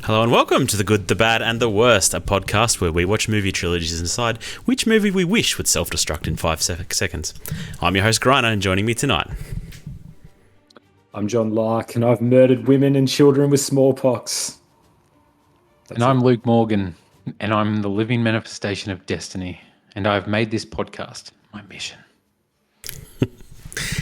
Hello and welcome to The Good, the Bad and the Worst, a podcast where we watch movie trilogies and decide which movie we wish would self-destruct in 5 seconds. I'm your host, Griner, and joining me tonight... I'm John Lark, and I've murdered women and children with smallpox. And I'm Luke Morgan, and I'm the living manifestation of destiny, and I've made this podcast my mission.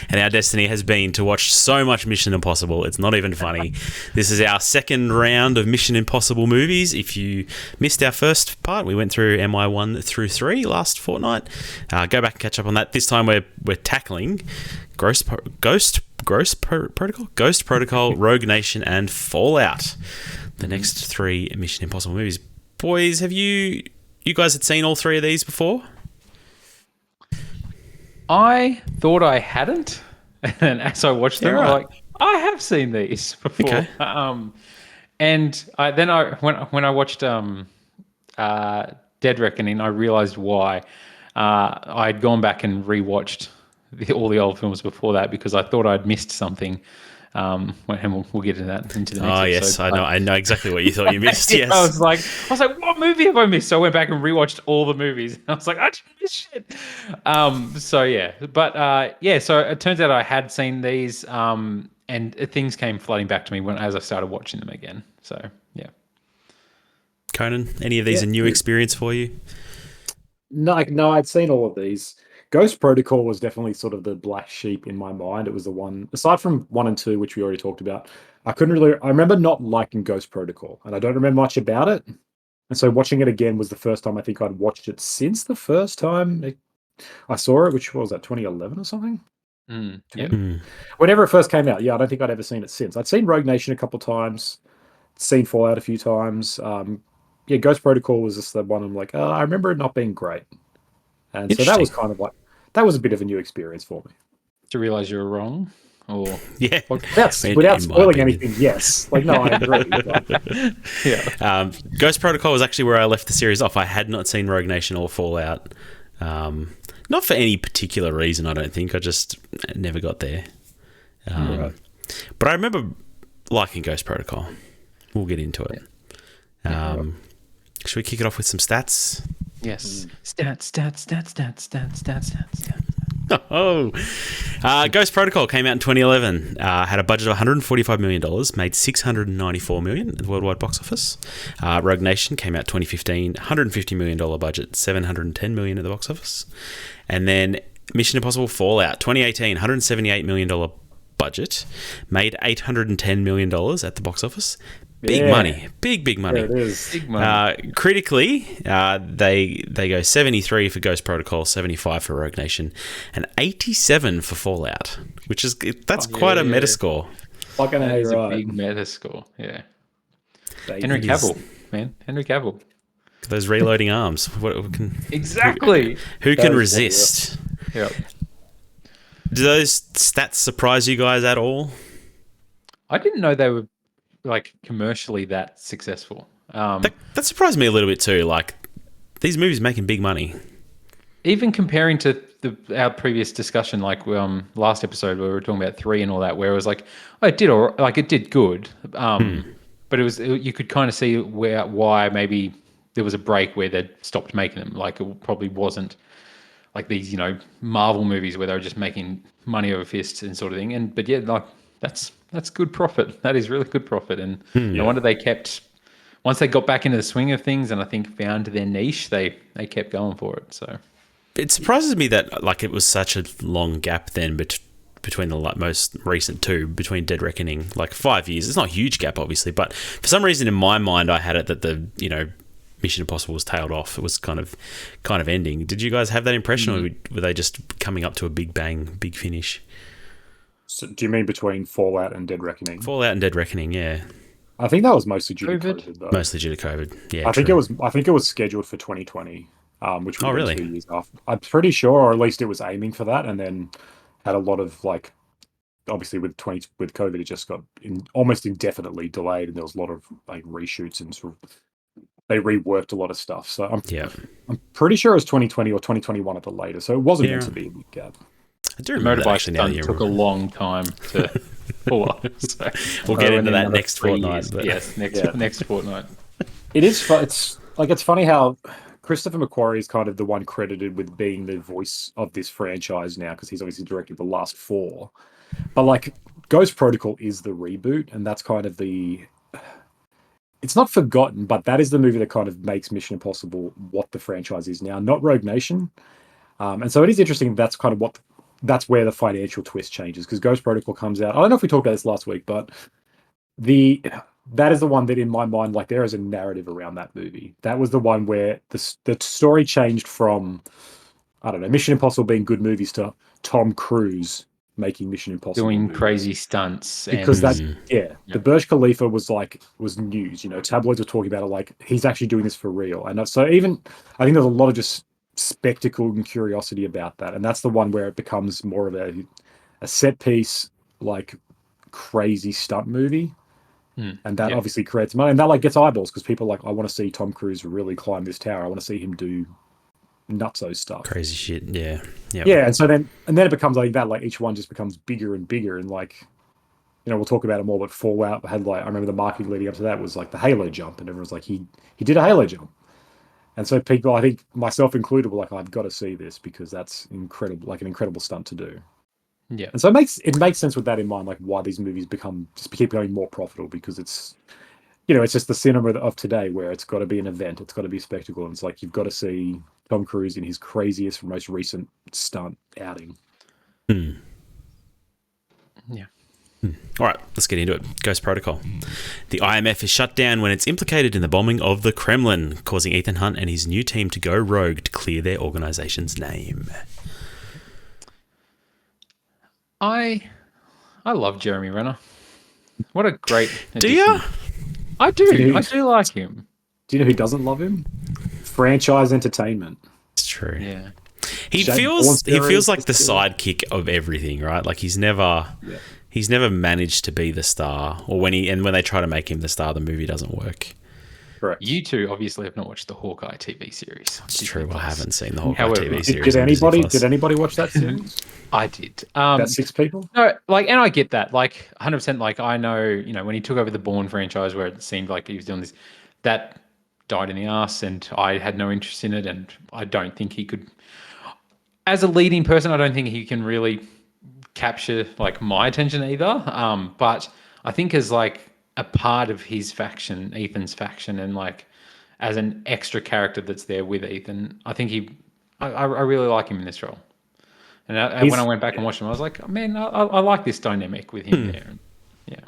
And our destiny has been to watch so much Mission Impossible, it's not even funny. This is our second round of Mission Impossible movies. If you missed our first part, we went through MI1 through 3 last fortnight. Go back and catch up on that. This time we're tackling Ghost Protocol, Rogue Nation, and Fallout. The next 3 Mission Impossible movies. Boys, have you guys had seen all 3 of these before? I thought I hadn't, and as I watched them, Yeah, right. I'm like, I have seen these before. Okay. And when I watched Dead Reckoning, I realized why. I'd gone back and rewatched all the old films before that because I thought I'd missed something. And we'll get into that into the next episode. Yes, I know exactly what you thought you missed. Yes, I was like, what movie have I missed? So I went back and rewatched all the movies. And I was like, I just missed shit. So it turns out I had seen these, and things came flooding back to me as I started watching them again. So yeah. Conan, any of these a new experience for you? No, I'd seen all of these. Ghost Protocol was definitely sort of the black sheep in my mind. It was the one, aside from 1 and 2, which we already talked about, I remember not liking Ghost Protocol, and I don't remember much about it. And so watching it again was the first time I think I'd watched it since the first time I saw it, which was that 2011 or something? Whenever it first came out, I don't think I'd ever seen it since. I'd seen Rogue Nation a couple times, seen Fallout a few times. Ghost Protocol was just the one I'm like, I remember it not being great. And so that was kind of like, that was a bit of a new experience for me. To realize you were wrong? Or Yeah. Without spoiling anything, yes. Like, no, I agree. yeah. Ghost Protocol was actually where I left the series off. I had not seen Rogue Nation or Fallout. Not for any particular reason, I don't think. I just never got there. Right. But I remember liking Ghost Protocol. We'll get into it. Should we kick it off with some stats? Yes. Stats. Ghost Protocol came out in 2011. Had a budget of $145 million, made $694 million at the worldwide box office. Rogue Nation came out 2015, $150 million budget, $710 million at the box office. And then Mission Impossible Fallout 2018, $178 million budget, made $810 million at the box office. Big money. Big money. There it is. Big money. Critically, they go 73 for Ghost Protocol, 75 for Rogue Nation, and 87 for Fallout, which is quite a Metascore. Fucking That is a right. big Metascore. Yeah. Thank Henry you. Cavill, man. Henry Cavill. Those reloading arms. Exactly. Who That can was resist? Yeah. Do those stats surprise you guys at all? I didn't know they were like commercially that successful. That surprised me a little bit too. Like, these movies making big money. Even comparing to our previous discussion, like last episode where we were talking about 3 and all that, where it was like, oh, it did good, but you could kind of see why maybe there was a break where they stopped making them. Like, it probably wasn't like these, Marvel movies where they were just making money over fists and sort of thing. But like that's good profit. That is really good profit, and no wonder they kept. Once they got back into the swing of things, and I think found their niche, they kept going for it. So it surprises me that like it was such a long gap then between the most recent 2, between Dead Reckoning, like 5 years. It's not a huge gap, obviously, but for some reason in my mind I had it that the Mission Impossible was tailed off. It was kind of ending. Did you guys have that impression, or were they just coming up to a big bang, big finish? So, do you mean between Fallout and Dead Reckoning? Fallout and Dead Reckoning, yeah. I think that was mostly due to COVID? COVID, though. Mostly due to COVID. Yeah, I think it was scheduled for 2020, which was really? 2 years after. I'm pretty sure, or at least it was aiming for that, and then had a lot of obviously with COVID, it just got almost indefinitely delayed, and there was a lot of like reshoots and sort of they reworked a lot of stuff. So I'm pretty sure it was 2020 or 2021 at the latest. So it wasn't meant to be a big gap. I do remember that motorbike actually now that stunt you took a long time to for a while. So, We'll get in into that another next 3 fortnight. years. But Yes, next fortnight. It is. It's funny how Christopher McQuarrie is kind of the one credited with being the voice of this franchise now because he's obviously directed the last 4. But like Ghost Protocol is the reboot, and that's kind of the. It's not forgotten, but that is the movie that kind of makes Mission Impossible what the franchise is now, not Rogue Nation. And so it is interesting. That's kind of that's where the financial twist changes because Ghost Protocol comes out. I don't know if we talked about this last week, but that is the one that in my mind, like there is a narrative around that movie. That was the one where the story changed from, I don't know, Mission Impossible being good movies to Tom Cruise making Mission Impossible Doing movies. crazy stunts. Because and, the Burj Khalifa was news. You know, tabloids were talking about it like he's actually doing this for real. And so even I think there's a lot of just spectacle and curiosity about that. And that's the one where it becomes more of a set piece, like crazy stunt movie. And that obviously creates money, and that like gets eyeballs because people are like, I want to see Tom Cruise really climb this tower. I want to see him do nutso stuff, crazy shit. Yeah. And so then it becomes like that. Like each one just becomes bigger and bigger, and like, you know, we'll talk about it more. But Fallout had like I remember the marketing leading up to that was like the Halo jump, and everyone's like, he did a Halo jump, and so people, I think myself included, were like, I've got to see this because that's incredible, like an incredible stunt to do. Yeah. And so it makes sense with that in mind, like why these movies keep becoming more profitable because it's, you know, it's just the cinema of today where it's got to be an event, it's got to be a spectacle, and it's like you've got to see Tom Cruise in his craziest, most recent stunt outing. Yeah. All right, let's get into it. Ghost Protocol. The IMF is shut down when it's implicated in the bombing of the Kremlin, causing Ethan Hunt and his new team to go rogue to clear their organization's name. I love Jeremy Renner. What a great addition. Do you? I do. I do like him. Do you know who doesn't love him? Franchise Entertainment. It's true. Yeah. He feels like the sidekick of everything, right? Like he's never managed to be the star, or when they try to make him the star, the movie doesn't work. Correct. You two obviously have not watched the Hawkeye TV series. It's true. I haven't seen the Hawkeye However, TV series. Did anybody watch that series? I did. About 6 people? No, like, and I get that. Like, 100%. Like, I know, you know, when he took over the Bourne franchise, where it seemed like he was doing this, that died in the ass, and I had no interest in it, and I don't think he could. As a leading person, I don't think he can really capture like my attention either. But I think as like a part of his faction, Ethan's faction, and like as an extra character that's there with Ethan, I think I really like him in this role. And when I went back and watched him, I was like, oh, man, I like this dynamic with him there. Yeah.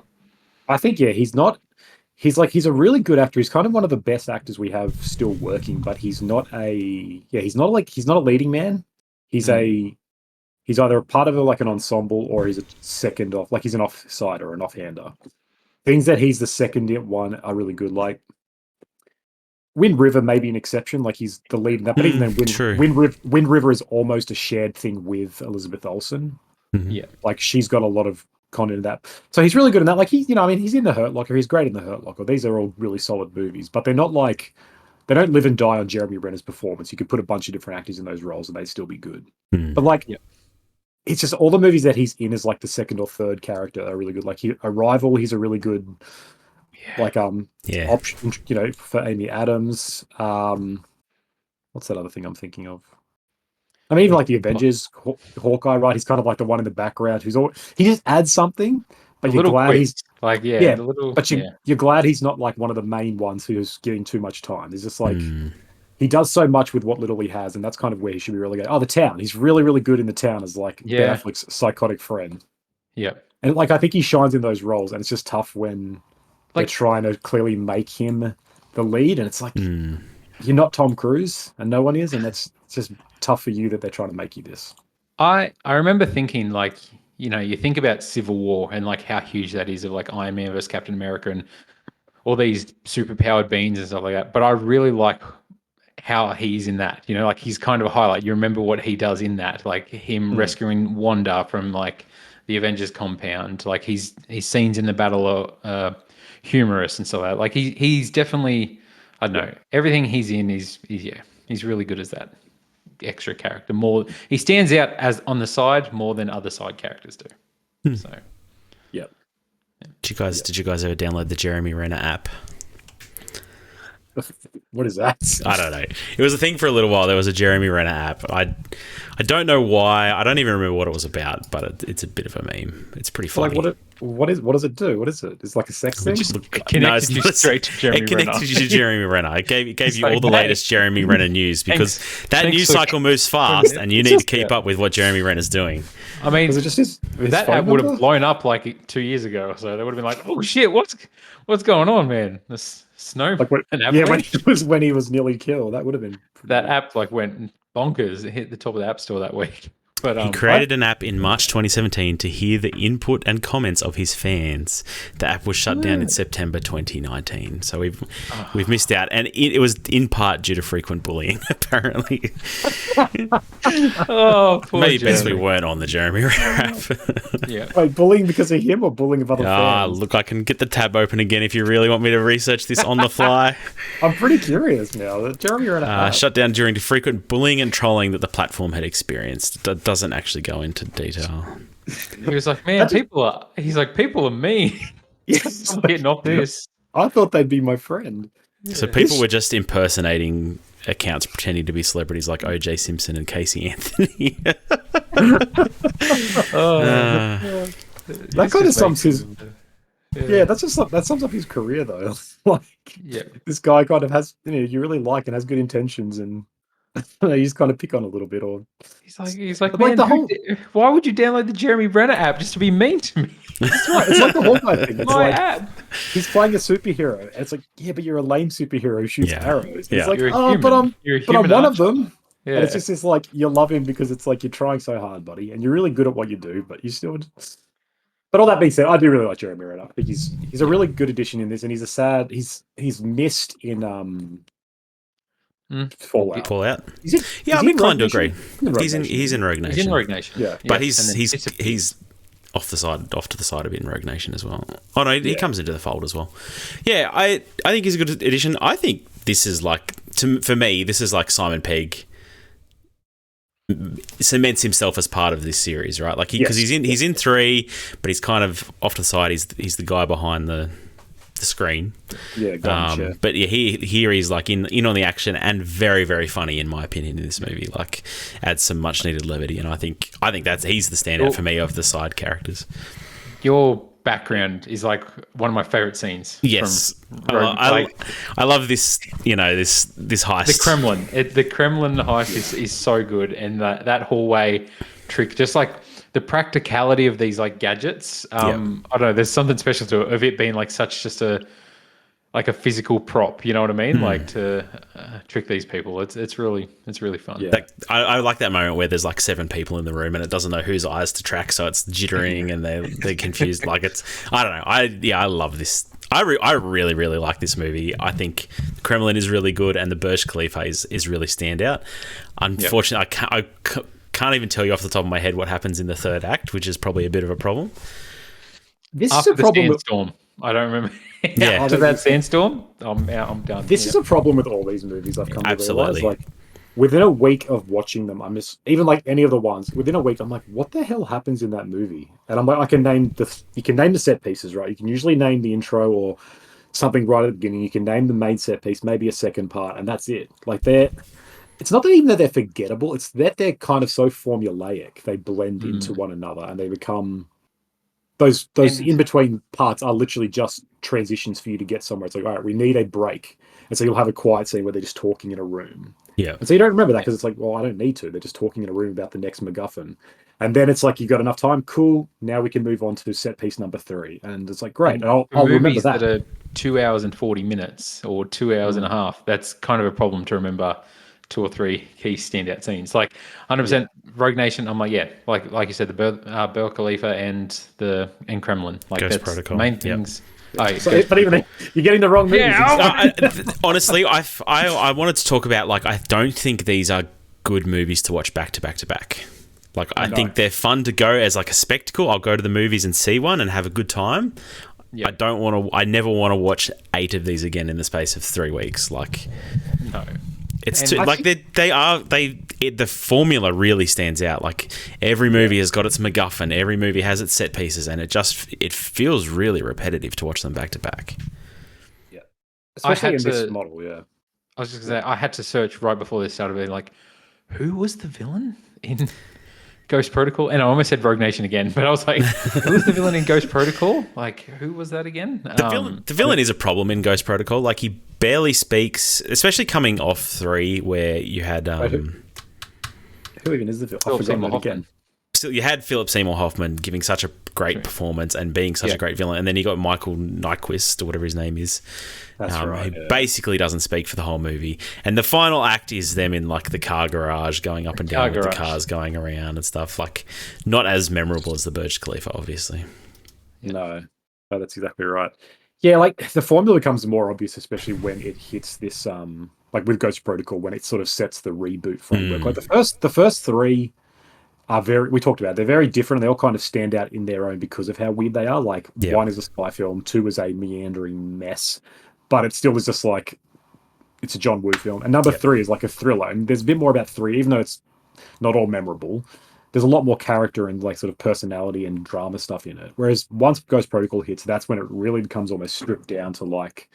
I think, he's a really good actor. He's kind of one of the best actors we have still working, but he's not a leading man. He's either a part of an ensemble or he's a second off, like he's an offside or an offhander. Things that he's the second one are really good. Like Wind River may be an exception, like he's the lead in that, but even then, Wind River is almost a shared thing with Elizabeth Olsen. Mm-hmm. Yeah, like she's got a lot of content in that, so he's really good in that. Like he's in The Hurt Locker. He's great in The Hurt Locker. These are all really solid movies, but they're not like they don't live and die on Jeremy Renner's performance. You could put a bunch of different actors in those roles and they'd still be good. But like, it's just all the movies that he's in as like the second or third character are really good. Like Arrival, he's a really good. Option, you know, for Amy Adams. What's that other thing I'm thinking of? I mean, even like the Avengers, Hawkeye, right? He's kind of like the one in the background he just adds something, but you're glad he's like, you're glad he's not like one of the main ones who's getting too much time. He's just like he does so much with what little he has, and that's kind of where he should be relegated. Oh, The Town. He's really, really good in The Town as like Ben Affleck's psychotic friend. Yeah, and like I think he shines in those roles, and it's just tough when they're trying to clearly make him the lead, and it's like you're not Tom Cruise, and no one is, and it's just tough for you that they're trying to make you this. I remember thinking, like, you know, you think about Civil War and like how huge that is of like Iron Man versus Captain America and all these superpowered beings and stuff like that. But I really like how he's in that. You know, like he's kind of a highlight. You remember what he does in that, like him rescuing Wanda from like the Avengers compound. Like his scenes in the battle are humorous and so on. Like he's definitely, I don't know, everything he's in is he's really good as that extra character. He stands out as on the side more than other side characters do. So Did you guys ever download the Jeremy Renner app? What is that? I don't know. It was a thing for a little while. There was a Jeremy Renner app. I don't know why. I don't even remember what it was about, but it's a bit of a meme. It's pretty funny. Like what does it do? What is it? It's like a sex thing. It connected you straight to Jeremy It Renner. connected you to Jeremy Renner. It gave you like, all the hey, latest Jeremy Renner news because that thanks news for- cycle moves fast, and you need to keep up with what Jeremy Renner's doing. I mean, Was it just his that phone app would number? have blown up like 2 years ago, so they would have been like, "Oh shit, what's going on, man? This snow Like when, an yeah, avalanche?" when he was nearly killed. That would have been That app like went bonkers. It hit the top of the app store that week. But He created an app in March 2017 to hear the input and comments of his fans. The app was shut down in September 2019, so we've missed out, and it was in part due to frequent bullying. Apparently, oh, poor maybe best we Jeremy. weren't on the Jeremy Renner app. Yeah. Wait, bullying because of him or bullying of other fans? Look, I can get the tab open again if you really want me to research this on the fly. I'm pretty curious now. The Jeremy Renner app. Shut down during the frequent bullying and trolling that the platform had experienced. That doesn't actually go into detail. He was like, man, people are mean. Yes. I'm getting off this. I thought they'd be my friend. So people were just impersonating accounts pretending to be celebrities like O.J. Simpson and Casey Anthony. That kind of sums his. Yeah, that sums up his career though. Like, Yeah. this guy kind of has, you really like and has good intentions, and you just kind of pick on a little bit, or He's like, But, like, man, the why would you download the Jeremy Renner app just to be mean to me? it's right. It's like the Hawkeye thing. It's My like app. he's playing a superhero, and it's like, yeah, but you're a lame superhero who shoots Yeah. arrows. Yeah. It's like, You're a oh, human. but I'm Human one of archer. them. Yeah. And it's just this like you love him because it's like you're trying so hard, buddy, and you're really good at what you do, but you still. But all that being said, I do really like Jeremy Renner. I think he's a really good addition in this, and he's missed in Fallout. Fallout. Is it, Yeah, is I'm he inclined to Rogue agree. Nation? He's in Rogue Nation. He's in Rogue Nation. Yeah. But Yes, and then disappeared. he's off to the side a bit in Rogue Nation as well. Oh no, he comes into the fold as well. Yeah, I think he's a good addition. I think this is like for me, this is like Simon Pegg cements himself as part of this series, right? Like because he's in 3, but he's kind of off to the side. He's the guy behind the screen. Yeah, gotcha. But yeah, here he's like in on the action and very, very funny in my opinion in this movie. Like adds some much needed levity, and I think he's the standout for me of the side characters. Your background is like one of my favorite scenes. Yes, from Rogue- I love this. This heist. the Kremlin. The Kremlin heist is so good, and that hallway trick, just like the practicality of these like gadgets. I don't know. There's something special to it of it being like such just a physical prop. You know what I mean? Like to trick these people. It's really fun. Yeah. I like that moment where there's like 7 people in the room and it doesn't know whose eyes to track, so it's jittering and they're confused. Like it's I don't know. I love this. I really, really like this movie. I think the Kremlin is really good and the Burj Khalifa is really standout. Unfortunately, I can't even tell you off the top of my head what happens in the third act, which is probably a bit of a problem. This After is a the problem. With, sandstorm, I don't remember. Yeah. After that sandstorm, I'm out. I'm done. this is a problem with all these movies. I've come to Absolutely. realize. Like within a week of watching them, even like any of the ones within a week, I'm like, what the hell happens in that movie? And I'm like, you can name the set pieces, right? You can usually name the intro or something right at the beginning. You can name the main set piece, maybe a second part, and that's it. Like it's not that even that they're forgettable. It's that they're kind of so formulaic. They blend into one another, and they become those in between parts are literally just transitions for you to get somewhere. It's like, all right, we need a break, and so you'll have a quiet scene where they're just talking in a room. Yeah. And so you don't remember that because it's like, well, I don't need to. They're just talking in a room about the next MacGuffin, and then it's like you got enough time. Cool. Now we can move on to set piece number 3, and it's like great. And I'll remember movies that. are 2 hours and 40 minutes or 2 hours and a half. That's kind of a problem to remember 2 or 3 key standout scenes. Like 100% Rogue Nation. I'm like, yeah, like you said, the Burj Khalifa and Kremlin. Like Ghost that's Protocol. main Yep. things. Oh, So, but even you're getting the wrong movies. Yeah, Honestly, I wanted to talk about like I don't think these are good movies to watch back to back to back. Like I think they're fun to go as like a spectacle. I'll go to the movies and see one and have a good time. Yep. I never want to watch 8 of these again in the space of 3 weeks. Like no. It's And too, like the formula really stands out. Like every movie has got its MacGuffin, every movie has its set pieces, and it feels really repetitive to watch them back to back. Yeah, especially in this to- model. Yeah, I was just gonna say, I had to search right before this started, being like, who was the villain in Ghost Protocol? And I almost said Rogue Nation again, but I was like, who was the villain in Ghost Protocol? Like, who was that again? The villain is a problem in Ghost Protocol. Like he barely speaks, especially coming off 3, where you had who even is the villain? I Philip forgot Seymour that again. so you had Philip Seymour Hoffman giving such a great performance and being such a great villain, and then you got Michael Nyquist or whatever his name is. That's right. Who basically doesn't speak for the whole movie. And the final act is them in like the car garage going up and down with the cars going around and stuff. Like not as memorable as the Burj Khalifa, obviously. No, that's exactly right. Yeah, like the formula becomes more obvious, especially when it hits this like with Ghost Protocol, when it sort of sets the reboot framework. Like the first 3 are we talked about, they're very different. They all kind of stand out in their own because of how weird they are. Like 1 is a spy film, 2 is a meandering mess, but it still is just like it's a John Woo film. And number 3 is like a thriller, and there's a bit more about 3, even though it's not all memorable. There's a lot more character and like sort of personality and drama stuff in it. Whereas once Ghost Protocol hits, that's when it really becomes almost stripped down to like,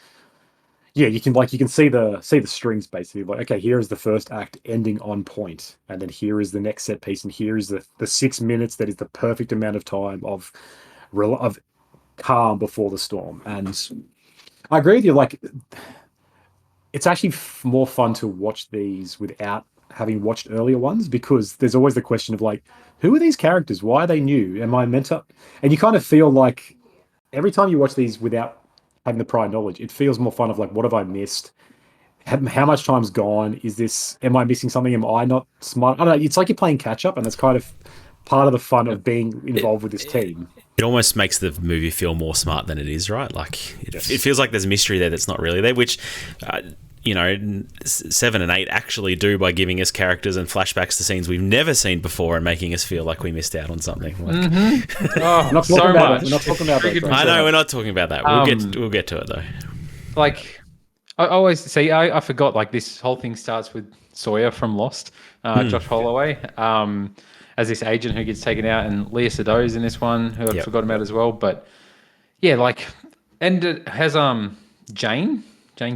yeah, you can see the strings basically. Like, okay, here is the first act ending on point, and then here is the next set piece, and here is the 6 minutes that is the perfect amount of time of calm before the storm. And I agree with you. Like, it's actually more fun to watch these without having watched earlier ones, because there's always the question of like, who are these characters? Why are they new? Am I meant to? And you kind of feel like every time you watch these without having the prior knowledge, it feels more fun of like, what have I missed? How much time's gone? Am I missing something? Am I not smart? I don't know. It's like you're playing catch up, and that's kind of part of the fun of being involved with this team. It almost makes the movie feel more smart than it is, right? Like it feels like there's mystery there that's not really there, which 7 and 8 actually do by giving us characters and flashbacks to scenes we've never seen before and making us feel like we missed out on something. Like, Oh, We're not so talking about much. it. We're not talking about that. I know we're not talking about that. We'll get to it though. Like, I always say, I forgot, like, this whole thing starts with Sawyer from Lost, Josh Holloway, as this agent who gets taken out, and Leah Sedo's in this one, who I've forgotten about as well. But yeah, like, and it has Jane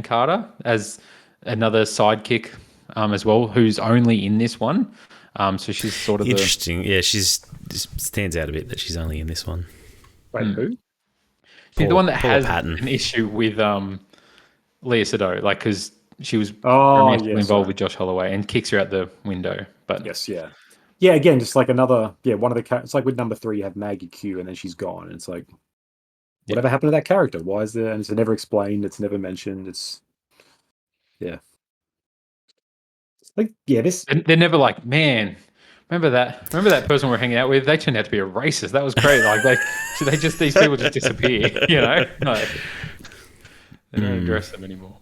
Carter as another sidekick as well, who's only in this one. So she's sort of interesting. Yeah, she's stands out a bit that she's only in this one. Wait, who? She's the one that Paula has Patton. an issue with Leah Sado, like, because she was Yes, involved with Josh Holloway and kicks her out the window. But Yes, yeah. Yeah, again, just like another, one of the characters. It's like with number 3, you have Maggie Q, and then she's gone. And it's like, whatever happened to that character? Why is there? And it's never explained. It's never mentioned. It's, yeah. Like, yeah, this. and they're never like, man, remember that person we were hanging out with? They turned out to be a racist. That was great. Like, these people just disappear, you know? Like, they don't address them anymore.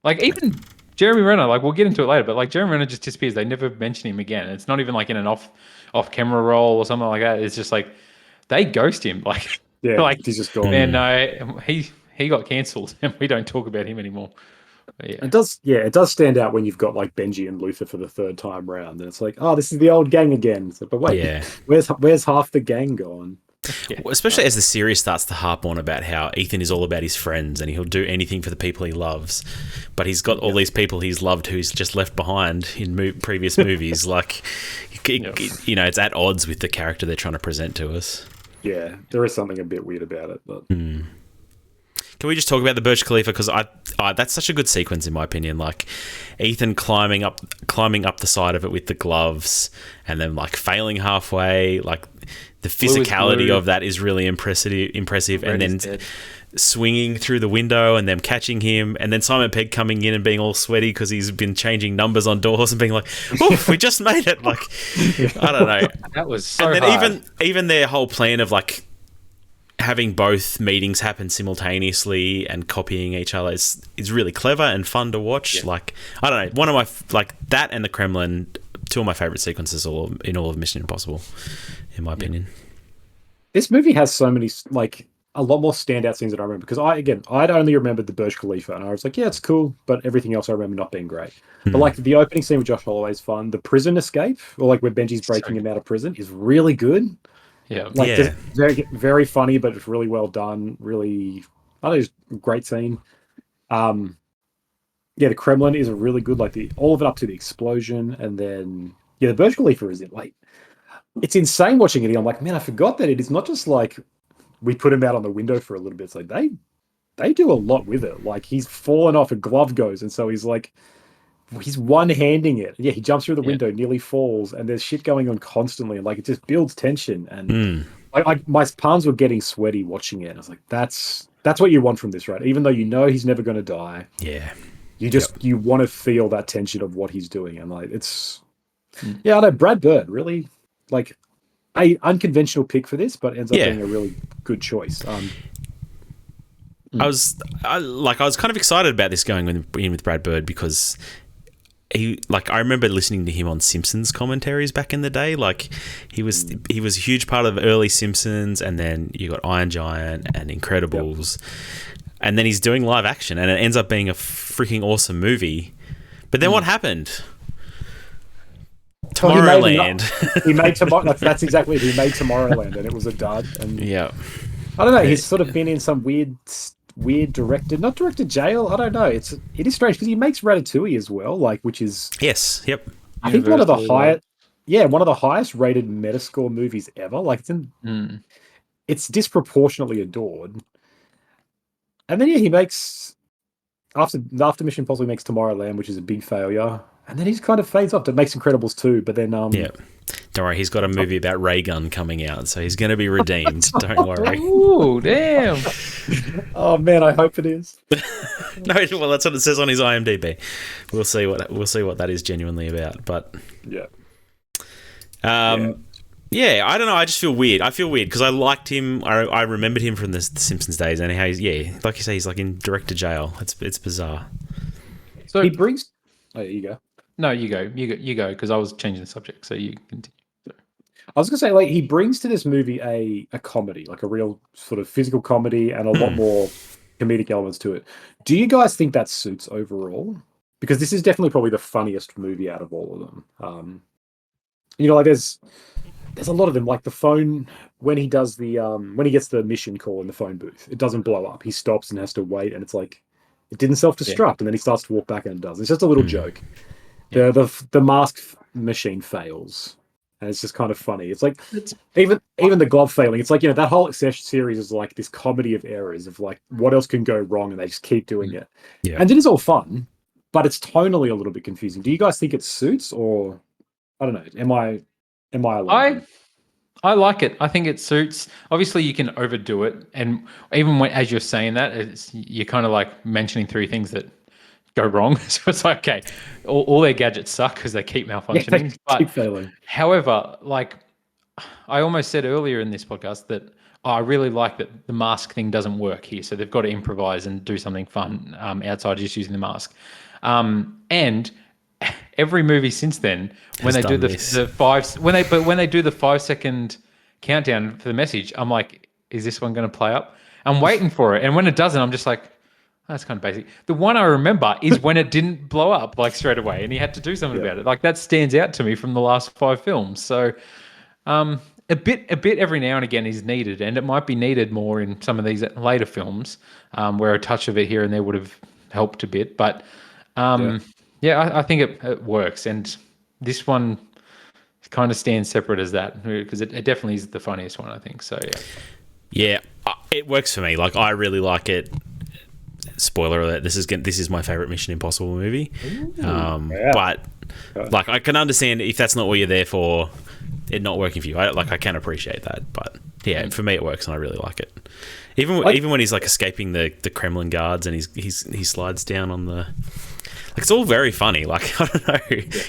Like, even Jeremy Renner, like, we'll get into it later, but like, Jeremy Renner just disappears. They never mention him again. It's not even like in an off camera role or something like that. It's just like they ghost him. Like, Yeah, like, he's just gone. man, no, he got cancelled, and we don't talk about him anymore. But yeah. It does stand out when you've got like Benji and Luther for the 3rd time round, and it's like, oh, this is the old gang again. So, but wait, where's half the gang gone? Well, especially as the series starts to harp on about how Ethan is all about his friends and he'll do anything for the people he loves, but he's got all these people he's loved who's just left behind in previous movies. Like, it's at odds with the character they're trying to present to us. Yeah, there is something a bit weird about it, but. Can we just talk about the Burj Khalifa? Because that's such a good sequence in my opinion. Like Ethan climbing up the side of it with the gloves, and then like failing halfway. Like the physicality of that is really impressive. And then swinging through the window, and them catching him, and then Simon Pegg coming in and being all sweaty because he's been changing numbers on doors and being like, "Oof, we just made it!" Like, I don't know. That was so and then hard. even their whole plan of like having both meetings happen simultaneously and copying each other is really clever and fun to watch. Yeah. Like, I don't know, one of my like that and the Kremlin, 2 of my favorite sequences in all of Mission Impossible, in my opinion. This movie has so many, like, a lot more standout scenes that I remember because I'd only remembered the Burj Khalifa and I was like, yeah, it's cool, but everything else I remember not being great. But like the opening scene with Josh Holloway is fun. The prison escape, or like where Benji's breaking him out of prison, is really good. Yeah. Like Yeah. very very funny, but it's really well done. Really, I think it's a great scene. Yeah, the Kremlin is a really good, like all of it up to the explosion, and then the Burj Khalifa is it's insane watching it. I'm like, man, I forgot that it is not just like we put him out on the window for a little bit. It's like they do a lot with it. Like he's fallen off, a glove goes, and so he's one-handing it. Yeah, he jumps through the window, nearly falls, and there's shit going on constantly, and like it just builds tension. And my palms were getting sweaty watching it. I was like, that's what you want from this, right? Even though you know he's never going to die. Yeah. You want to feel that tension of what he's doing, and like it's I know Brad Bird really like a unconventional pick for this, but ends up being a really good choice. I was kind of excited about this going in with Brad Bird because I remember listening to him on Simpsons commentaries back in the day. Like he was a huge part of early Simpsons, and then you got Iron Giant and Incredibles. And then he's doing live action, and it ends up being a freaking awesome movie. But then what happened? Tomorrowland. He made Tomorrowland. That's exactly it. He made Tomorrowland, and it was a dud. And yeah, I don't know. He's sort of been in some weird not directed jail. I don't know. It is strange because he makes Ratatouille as well, like which is yep. I think one of the highest rated Metascore movies ever. Like it's disproportionately adored. And then he makes after Mission Impossible, he makes Tomorrowland, which is a big failure, and then he just kind of fades off. It makes Incredibles 2, but then don't worry, he's got a movie about ray gun coming out, so he's going to be redeemed. Don't worry. Ooh, damn! Oh man, I hope it is. No, well, that's what it says on his IMDb. We'll see what that is genuinely about, but yeah, I don't know. I just feel weird. I feel weird because I liked him. I remembered him from the Simpsons days, and how like you say, he's like in direct to jail. It's bizarre. So he brings. Oh, you go. No, you go, because I was changing the subject, so you continue. I was gonna say, like, he brings to this movie a comedy, like a real sort of physical comedy, and a lot more comedic elements to it. Do you guys think that suits overall? Because this is definitely probably the funniest movie out of all of them. Like there's a lot of them, like the phone when he does when he gets the mission call in the phone booth, it doesn't blow up. He stops and has to wait, and it's like it didn't self-destruct, and then he starts to walk back and it does. It's just a little joke. Yeah. The mask machine fails, and it's just kind of funny. It's like even the glove failing. It's like that whole series is like this comedy of errors of like what else can go wrong, and they just keep doing it. Yeah, and it is all fun, but it's tonally a little bit confusing. Do you guys think it suits, or I don't know? Am I alone? I like it. I think it suits. Obviously, you can overdo it, and even as you're saying that, you're kind of like mentioning three things that go wrong. So it's like, okay, all their gadgets suck because they keep malfunctioning. They keep failing. However, like I almost said earlier in this podcast that I really like that the mask thing doesn't work here. So they've got to improvise and do something fun outside just using the mask. And every movie since then, when they do when they do the 5 second countdown for the message, I'm like, is this one going to play up? I'm waiting for it, and when it doesn't, I'm just like, that's kind of basic. The one I remember is when it didn't blow up like straight away, and he had to do something about it. Like that stands out to me from the last 5 films. So, a bit every now and again is needed, and it might be needed more in some of these later films, where a touch of it here and there would have helped a bit. But I think it works, and this one kind of stands separate as that because it definitely is the funniest one, I think. So yeah, it works for me. Like I really like it. Spoiler alert: this is my favorite Mission Impossible movie. But like I can understand if that's not what you're there for, it not working for you. I can appreciate that, but yeah, for me it works, and I really like it. Even when he's like escaping the Kremlin guards, and he slides down on the. Like, it's all very funny. Like, I don't know.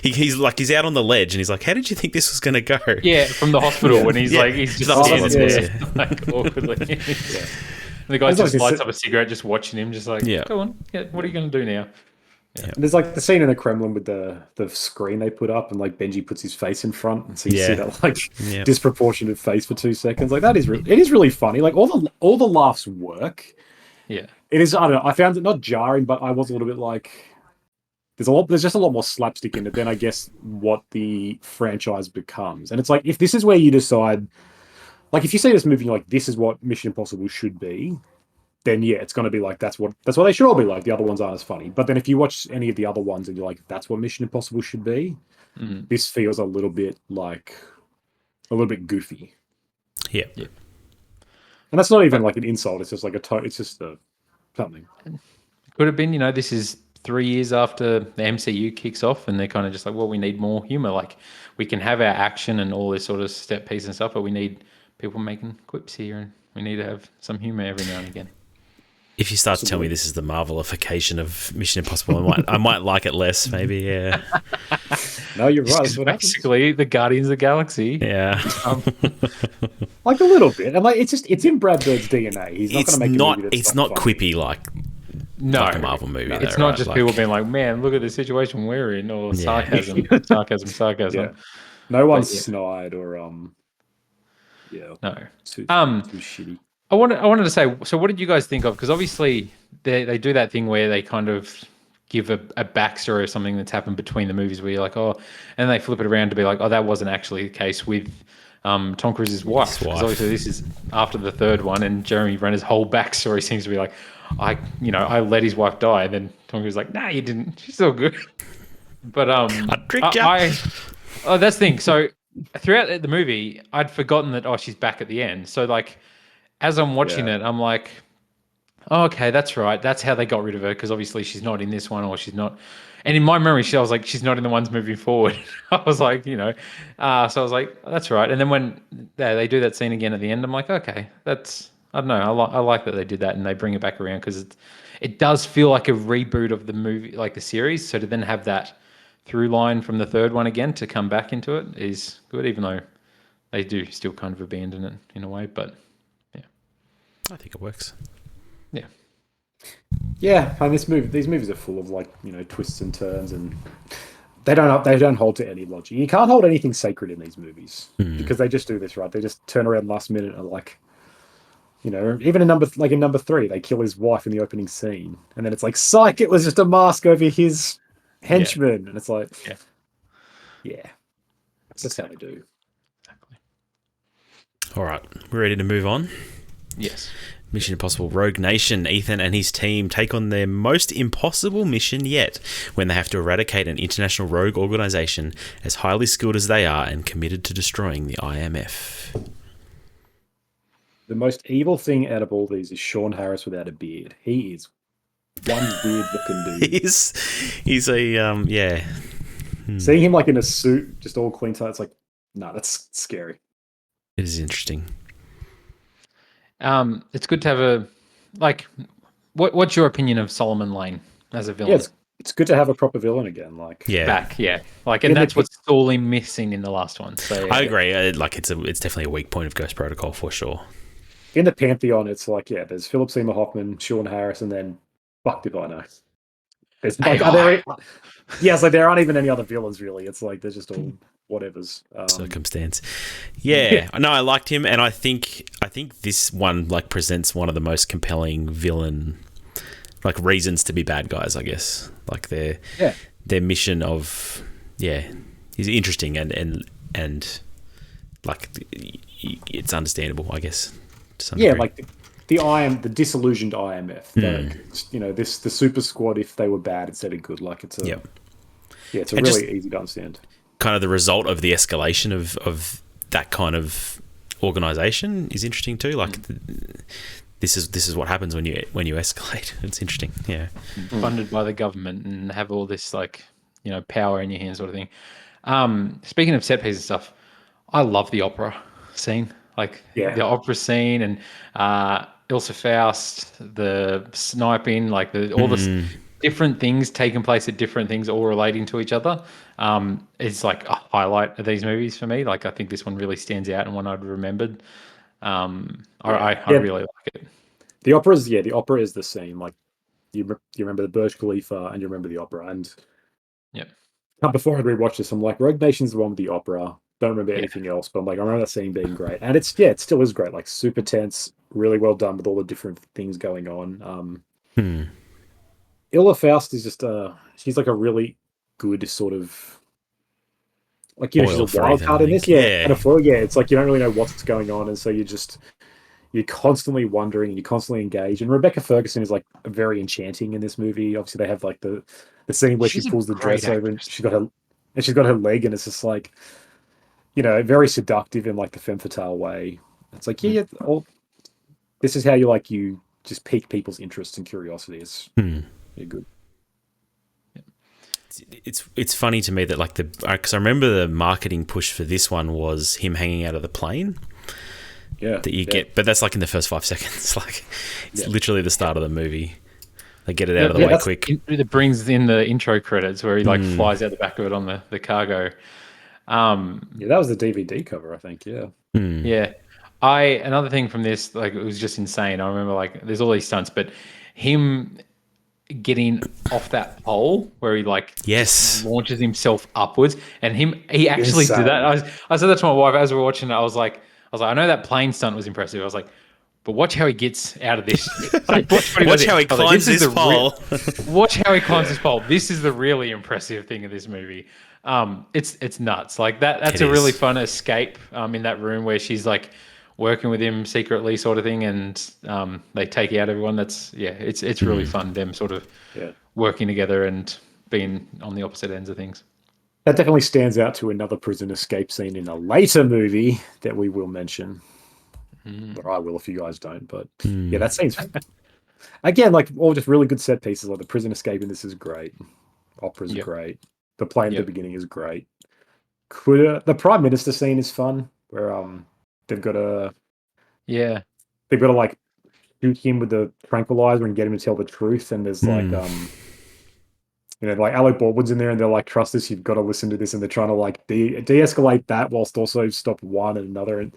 He's out on the ledge and he's like, how did you think this was going to go? Yeah, from the hospital when he's like, he's just standing there like awkwardly. And the guy just lights up a cigarette just watching him, just like, go on. Yeah, what are you going to do now? And there's like the scene in the Kremlin with the screen they put up, and like Benji puts his face in front, and so you see that like disproportionate face for 2 seconds. Like that is it is really funny. Like all the laughs work. Yeah. It is. I don't know. I found it not jarring, but I was a little bit like, there's just a lot more slapstick in it than I guess what the franchise becomes. And it's like, if this is where you decide, like if you see this movie, you're like, this is what Mission Impossible should be, then yeah, it's going to be like, that's what they should all be like. The other ones aren't as funny. But then if you watch any of the other ones and you're like, that's what Mission Impossible should be, this feels a little bit goofy. Yeah. And that's not even like an insult. It's just like it's just something. Could have been, this is 3 years after the MCU kicks off, and they're kind of just like, well, we need more humor. Like, we can have our action and all this sort of step piece and stuff, but we need people making quips here, and we need to have some humor every now and again. If you start to tell me this is the Marvelification of Mission Impossible, I might like it less, maybe. Yeah. No, you're right. It's basically the Guardians of the Galaxy. Yeah. Like a little bit, and like it's in Brad Bird's DNA. He's not going to make a movie that's it's not quippy like a Marvel movie. No, it's though, not right? just like, people being like, "Man, look at the situation we're in," or sarcasm. Yeah. No one's snide or no. Too shitty. I wanted to say, so what did you guys think of? Because obviously they do that thing where they kind of give a backstory of something that's happened between the movies, where you're like, oh, and they flip it around to be like, oh, that wasn't actually the case with Tom Cruise's wife. Because obviously this is after the third one, and Jeremy Renner's whole backstory seems to be like, I let his wife die, and then Tom Cruise is like, nah, you didn't. She's still good. But I tricked you. That's the thing. So throughout the movie, I'd forgotten that she's back at the end. So like, as I'm watching it, I'm like, oh, okay, that's right. That's how they got rid of her, because obviously she's not in this one, or she's not. And in my memory, I was like, she's not in the ones moving forward. I was like, so I was like, that's right. And then when they do that scene again at the end, I'm like, okay, that's, I don't know. I like that they did that and they bring it back around, because it does feel like a reboot of the movie, like the series. So to then have that through line from the third one again to come back into it is good, even though they do still kind of abandon it in a way. But I think it works. Yeah, and these movies are full of like twists and turns, and they don't hold to any logic. You can't hold anything sacred in these movies because they just do this, right? They just turn around last minute and like, even in number 3, they kill his wife in the opening scene, and then it's like, psych, it was just a mask over his henchman, and it's like, that's just how they do. Exactly. All right, we're ready to move on. Yes. Mission Impossible Rogue Nation. Ethan and his team take on their most impossible mission yet when they have to eradicate an international rogue organization as highly skilled as they are and committed to destroying the IMF. The most evil thing out of all these is Sean Harris without a beard. He is one weird looking dude. He's a Seeing him like in a suit, just all clean tight, it's like, nah, that's scary. It is interesting. It's good to have what's your opinion of Solomon Lane as a villain? Yeah, it's good to have a proper villain again. Like back, and that's what's sorely missing in the last one. So I agree. It's definitely a weak point of Ghost Protocol for sure. In the Pantheon, it's like there's Philip Seymour Hoffman, Sean Harris, and then fuck if I know. There's like, there aren't even any other villains really. It's like they're just all whatever's circumstance. Yeah, no, I liked him, and I think this one like presents one of the most compelling villain like reasons to be bad guys. I guess like their mission of is interesting and like it's understandable. I guess to some degree. Like the disillusioned IMF. The super squad if they were bad instead of good. Like it's a it's a really easy to understand. Kind of the result of the escalation of that kind of organization is interesting too. Like this is what happens when you escalate. It's interesting. Yeah, funded by the government and have all this power in your hands, sort of thing. Speaking of set pieces stuff, I love the opera scene. The opera scene and Ilsa Faust, the sniping, all the different things taking place at different things, all relating to each other. It's like a highlight of these movies for me. I think this one really stands out and one I'd remembered. I really like it. The opera is the scene. you remember the Burj Khalifa and you remember the opera. And Yep. before I rewatched this, I'm like, Rogue Nation's the one with the opera. Don't remember Yeah. anything else, but I'm like, I remember that scene being great, and it still is great. Like super tense, really well done with all the different things going on. Illa Faust is just she's like a really good sort of like she's Foil a for wild Ethan, card I in this, think. and a foil, it's like you don't really know what's going on, and so you're constantly wondering and you're constantly engaged. And Rebecca Ferguson is like very enchanting in this movie. Obviously, they have like the scene where She's she a pulls the great dress over and actress. she's got her leg, and it's just like very seductive in like the femme fatale way. It's like this is how you just pique people's interest and curiosity. It's really good. It's funny to me that like because I remember the marketing push for this one was him hanging out of the plane. Yeah, that you get, but that's like in the first 5 seconds. Like it's literally the start of the movie. They get it out of the way quick. It brings in the intro credits where he like flies out the back of it on the cargo. That was the DVD cover, I think. Yeah. Yeah. Another thing from this, like it was just insane. I remember like there's all these stunts, but him getting off that pole where he like just launches himself upwards, and he actually did that. I said that to my wife as we were watching it. I was like, I know that plane stunt was impressive. I was like, but watch how he gets out of this. Like, watch how he climbs this pole. Watch how he climbs this pole. This is the really impressive thing of this movie. It's nuts. Like that's a really fun escape in that room where she's like working with him secretly sort of thing, and they take out everyone. It's really fun, them sort of working together and being on the opposite ends of things. That definitely stands out to another prison escape scene in a later movie that we will mention. Or I will if you guys don't. But yeah, that scene's again like all just really good set pieces. Like the prison escape in this is great. Opera's great. The plane at the beginning is great. The Prime Minister scene is fun, where they've got to like shoot him with the tranquilizer and get him to tell the truth. And there's like like Alec Baldwin's in there, and they're like, "Trust us, you've got to listen to this," and they're trying to like de-escalate that whilst also stop one and another. And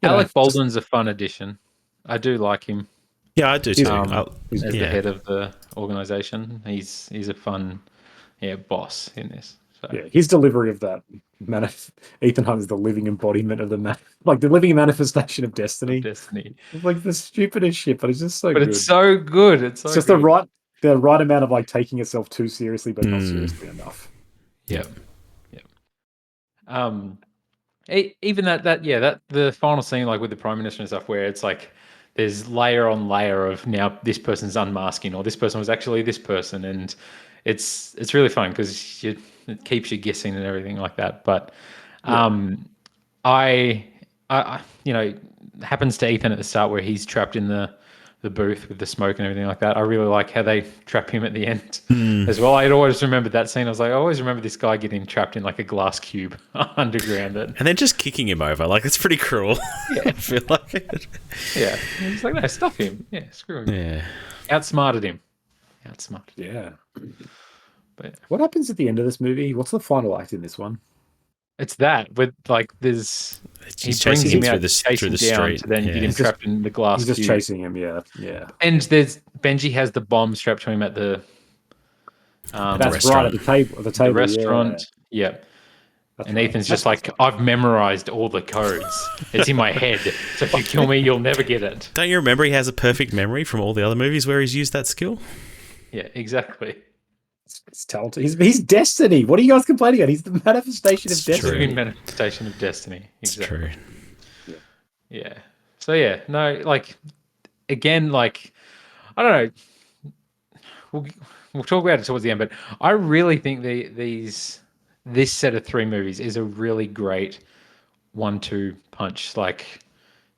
Alec Baldwin's a fun addition. I do like him. Yeah, I do too. As the head of the organization, he's a fun boss in this. So. Yeah, his delivery of that Ethan Hunt is the living embodiment of the living manifestation of destiny. It's like the stupidest shit, but it's just so good. But it's so good. It's just the right amount of like taking itself too seriously, but not seriously enough. Yep. Even that the final scene, like with the Prime Minister and stuff, where it's like there's layer on layer of now this person's unmasking, or this person was actually this person, and it's really fun because it keeps you guessing and everything like that. But I happens to Ethan at the start where he's trapped in the booth with the smoke and everything like that. I really like how they trap him at the end as well. I'd always remembered that scene. I was like, I always remember this guy getting trapped in like a glass cube underground. And then just kicking him over. Like, it's pretty cruel. I feel like it. Yeah. He's like, no, stop him. Yeah, screw him. Yeah. Outsmarted him. Yeah. But what happens at the end of this movie? What's the final act in this one? It's that with like he's chasing him through the street, to then get him trapped in the glass. He's just chasing him, yeah. And there's Benji has the bomb strapped to him at the that's right at the table. The restaurant. Yeah. And Ethan's just like, I've memorized all the codes. It's in my head. So if you kill me, you'll never get it. Don't you remember he has a perfect memory from all the other movies where he's used that skill? Yeah, exactly. It's talented. He's destiny. What are you guys complaining about? He's the manifestation of destiny. True. Manifestation of destiny. Exactly. It's true. Yeah. So yeah, no, like again, like I don't know. We'll talk about it towards the end, but I really think this set of 3 movies is a really great 1-2 punch like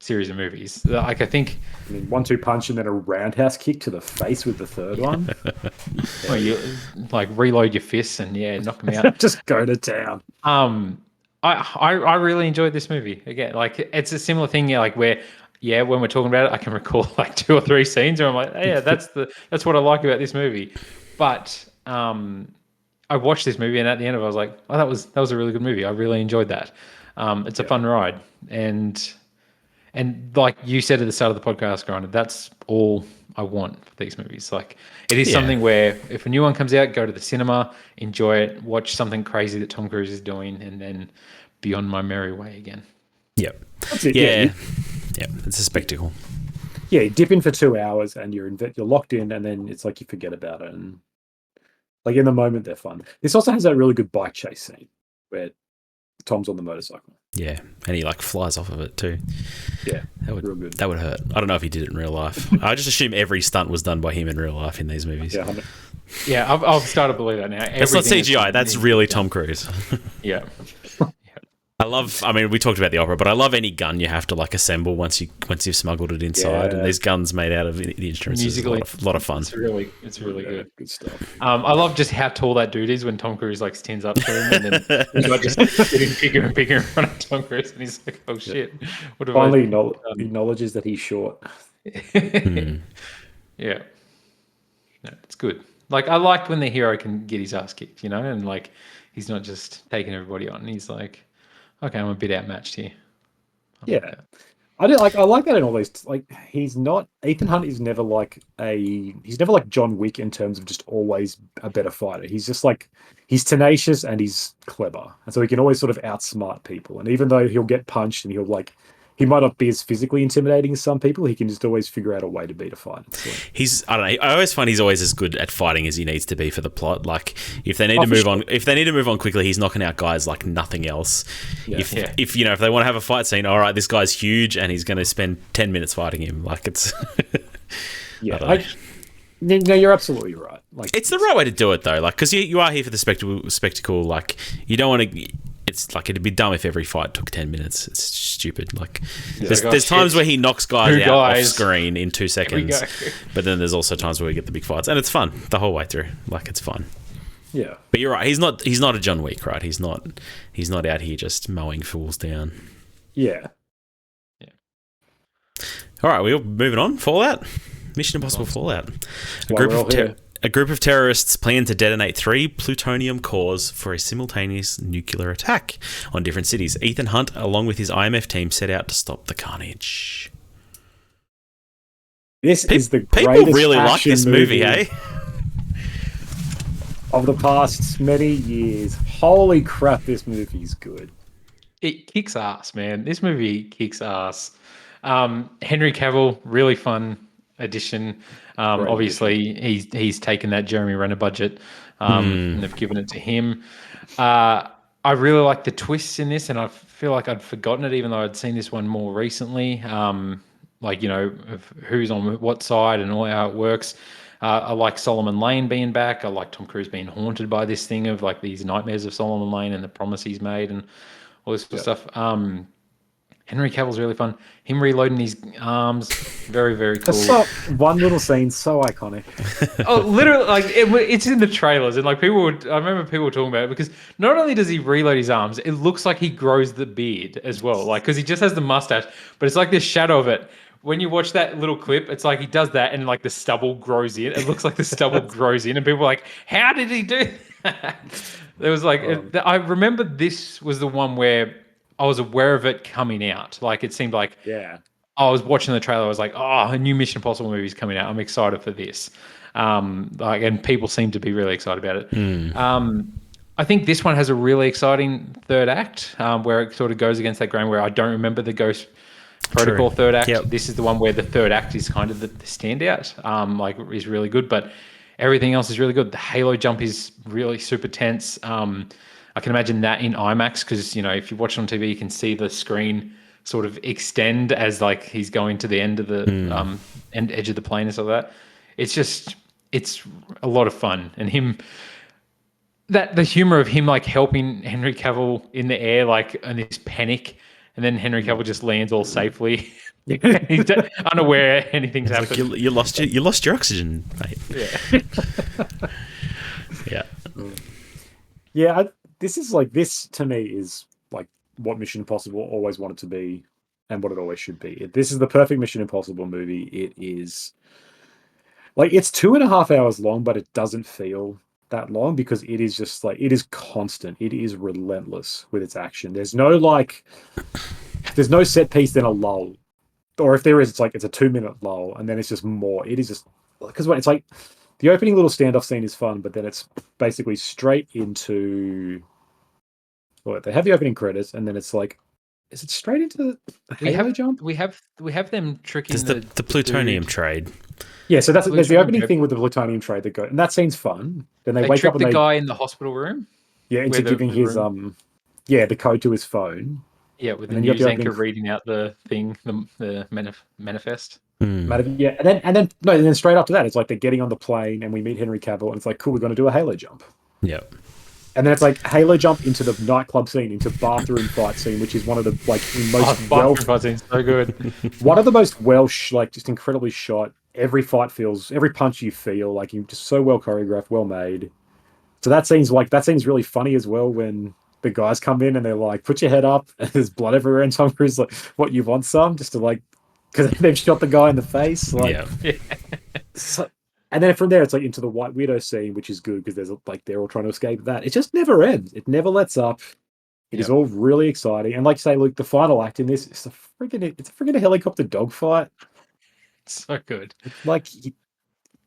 series of movies. Like I think 1-2 punch and then a roundhouse kick to the face with the third one. Well, you like reload your fists and knock them out. Just go to town. I really enjoyed this movie. Again, like it's a similar thing, like where when we're talking about it, I can recall like 2 or 3 scenes where I'm like, that's what I like about this movie. But I watched this movie and at the end of it, I was like, oh, that was a really good movie. I really enjoyed that. It's a fun ride, and like you said at the start of the podcast, Grinded, that's all I want for these movies. Like, it is Yeah. something where if a new one comes out, go to the cinema, enjoy it, watch something crazy that Tom Cruise is doing, and then be on my merry way again. Yep. That's it. Yeah. Yeah. It's a spectacle. Yeah, you dip in for 2 hours and you're locked in, and then it's like you forget about it. And like in the moment, they're fun. This also has that really good bike chase scene where Tom's on the motorcycle. Yeah. And he like flies off of it too. Yeah, That real good. would hurt. I don't know if he did it in real life. I just assume every stunt was done by him in real life in these movies. Yeah, Yeah, I've started to believe that now. That's not Everything CGI. That's really Tom Cruise. Yeah. I mean, we talked about the opera, but I love any gun you have to like assemble once you've smuggled it inside. Yeah. And these guns made out of the instruments is Musically, a lot of fun. It's really good. Good stuff. I love just how tall that dude is when Tom Cruise like stands up to him, and then he's like just getting bigger and bigger in front of Tom Cruise, and he's like, "Oh shit!" What have Finally, I acknowledges that he's short. Yeah, no, it's good. Like, I like when the hero can get his ass kicked, and like he's not just taking everybody on. He's like, okay, I'm a bit outmatched here. Yeah. I like that in all these. Like, Ethan Hunt is never he's never like John Wick in terms of just always a better fighter. He's just like, he's tenacious and he's clever. And so he can always sort of outsmart people. And even though he'll get punched and he might not be as physically intimidating as some people, he can just always figure out a way to beat a fight. I don't know. I always find he's always as good at fighting as he needs to be for the plot. Like, if they need to move on quickly, he's knocking out guys like nothing else. Yeah. If if they want to have a fight scene, all right, this guy's huge and he's going to spend 10 minutes fighting him. Like, it's Yeah. No, you're absolutely right. Like, it's the right way to do it though. Like, because you are here for the spectacle. Like, you don't want to. It's like, it'd be dumb if every fight took 10 minutes. It's stupid. Like, there's times where he knocks guys out off screen in 2 seconds, but then there's also times where we get the big fights, and it's fun the whole way through. Like, it's fun. Yeah. But you're right. He's not a John Wick, right? He's not out here just mowing fools down. Yeah. All right, we're moving on. Fallout. Mission Impossible Fallout. A group of terrorists plan to detonate 3 plutonium cores for a simultaneous nuclear attack on different cities. Ethan Hunt, along with his IMF team, set out to stop the carnage. This is the greatest people really like this movie, eh? Of the past many years. Holy crap, this movie's good. It kicks ass, man. This movie kicks ass. Henry Cavill, really fun addition. Obviously, he's taken that Jeremy Renner budget and they've given it to him. I really like the twists in this, and I feel like I'd forgotten it, even though I'd seen this one more recently. Of who's on what side and all how it works. I like Solomon Lane being back. I like Tom Cruise being haunted by this thing of like these nightmares of Solomon Lane and the promise he's made and all this sort of stuff. Henry Cavill's really fun. Him reloading his arms, very, very cool. One little scene, so iconic. Oh, literally, like it's in the trailers, and like I remember people talking about it because not only does he reload his arms, it looks like he grows the beard as well, like because he just has the mustache, but it's like this shadow of it. When you watch that little clip, it's like he does that, and like the stubble grows in. It looks like the stubble grows in, and people are like, "How did he do that?" There was like, I remember this was the one where I was aware of it coming out. Like, it seemed like I was watching the trailer. I was like, oh, a new Mission Impossible movie is coming out. I'm excited for this. And people seem to be really excited about it. I think this one has a really exciting third act where it sort of goes against that grain where I don't remember the Ghost Protocol third act. Yep. This is the one where the third act is kind of the standout, is really good, but everything else is really good. The Halo jump is really super tense. I can imagine that in IMAX because, if you watch it on TV, you can see the screen sort of extend as like he's going to the end of the edge of the plane and stuff like that. It's a lot of fun. And the humor of him like helping Henry Cavill in the air, like in this panic, and then Henry Cavill just lands all safely. He's unaware anything's happened. Like you lost your oxygen, mate. Yeah. This to me is like what Mission Impossible always wanted to be and what it always should be. This is the perfect Mission Impossible movie. It is like, it's 2.5 hours long, but it doesn't feel that long because it is just like, it is constant. It is relentless with its action. There's no set piece, then a lull. or if there is, it's like it's a 2 minute lull, and then it's just more. It is just because when it's like the opening little standoff scene is fun, but then it's basically straight into. Well, they have the opening credits, and then it's like, is it straight into the Halo jump? We have them tricking There's the plutonium dude. trade. Yeah, so there's the Plutonium opening trade. thing with the plutonium trade that go, and that scene's fun. Then they They wake trick up and the they guy in the hospital room. yeah into where the- giving the his room- the code to his phone. Yeah, with And the then you got news the anchor opening- reading out the thing, the manifest. Yeah, and then straight after that, it's like they're getting on the plane and we meet Henry Cavill, and it's like, cool, we're going to do a Halo jump. Yeah. And then it's like Halo jump into the nightclub scene, into bathroom fight scene, which is one of the like most fight scene's so good. one of the most just incredibly shot. Every punch you feel like you just so well choreographed, well made. So that scene's really funny as well when the guys come in and they're like, put your head up, and there's blood everywhere, and Tom Cruise like, what, you want some? Just to like, because they've shot the guy in the face. Like, Yeah. so, and then from there, it's like into the White Widow scene, which is good because there's like they're all trying to escape that. It just never ends. It never lets up. It is all really exciting. And like you say, look, the final act in this is a freaking helicopter dogfight. So good. Like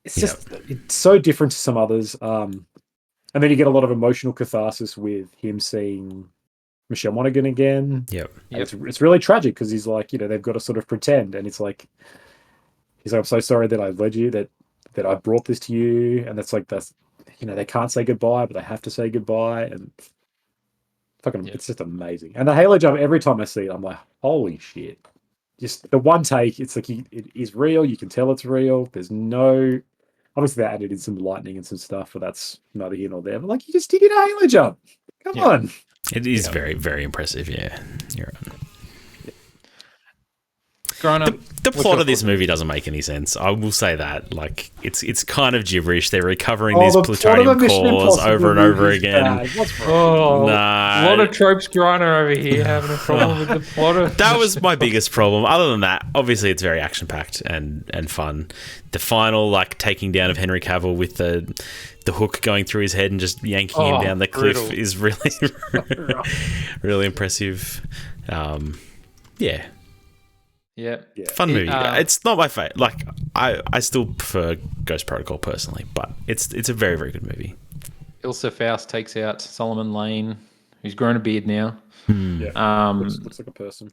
it's just it's so different to some others. And then you get a lot of emotional catharsis with him seeing Michelle Monaghan again. Yep. And it's really tragic because he's like, they've got to sort of pretend, and it's like he's like, I'm so sorry that I led you, that I brought this to you, and that's they can't say goodbye, but they have to say goodbye, and fucking it's just amazing. And the Halo jump, every time I see it, I'm like, holy shit. Just the one take, it's like it is real, you can tell it's real. There's no obviously they added in some lightning and some stuff, but that's neither here nor there. But like, you just did a Halo jump. Come on. It is very, very impressive. Yeah, you're right. The plot of this movie doesn't make any sense. I will say that. Like, it's kind of gibberish. They're recovering these plutonium cores over and over again. Oh, nah. A lot of tropes Griner over here having a problem with the plot of that was my biggest problem. Other than that, obviously it's very action packed and fun. The final taking down of Henry Cavill with the hook going through his head and just yanking him down the cliff is really really impressive. Yeah. Fun movie. It's not my favorite. Like, I still prefer Ghost Protocol personally, but it's a very, very good movie. Ilsa Faust takes out Solomon Lane, who's grown a beard now. Yeah. Looks like a person.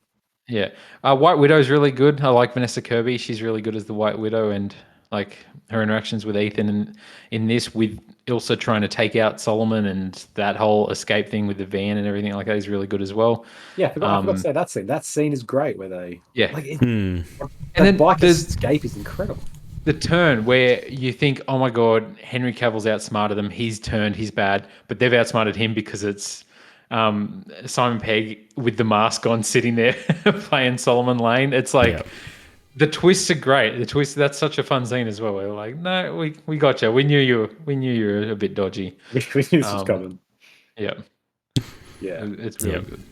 Yeah. White Widow's really good. I like Vanessa Kirby. She's really good as the White Widow, and like her interactions with Ethan and in this with Ilsa trying to take out Solomon and that whole escape thing with the van and everything like that is really good as well. Yeah, I forgot to say that scene. That scene is great where they and then bike escape is incredible. The turn where you think, oh my god, Henry Cavill's outsmarted them. He's turned. He's bad, but they've outsmarted him because it's Simon Pegg with the mask on, sitting there playing Solomon Lane. It's like the twists are great. That's such a fun scene as well. We're like, no, we got you. We knew you were a bit dodgy. We knew this was coming. Yeah, it's really good.